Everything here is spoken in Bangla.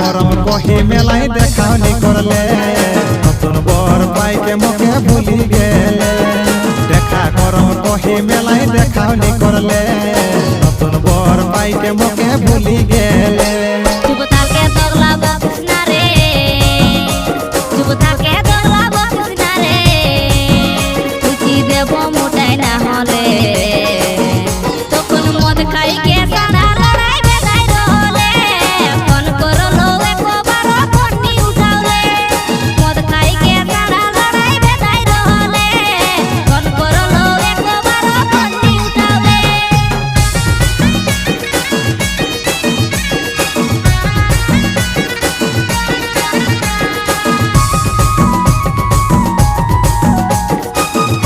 করম কহি মেলায় দেখাওনি করলে নতুন বর পাইকে মোকে ভুলি গেলে দেখা করম কহি মেলায় দেখাওনি করলে নতুন বর পাইকে মোকে ভুলি গেলে যুবতাকে দগলাব কৃষ্ণা রে যুবতাকে দগলাব কৃষ্ণা রে খুঁজি দেব মোটাই না হলে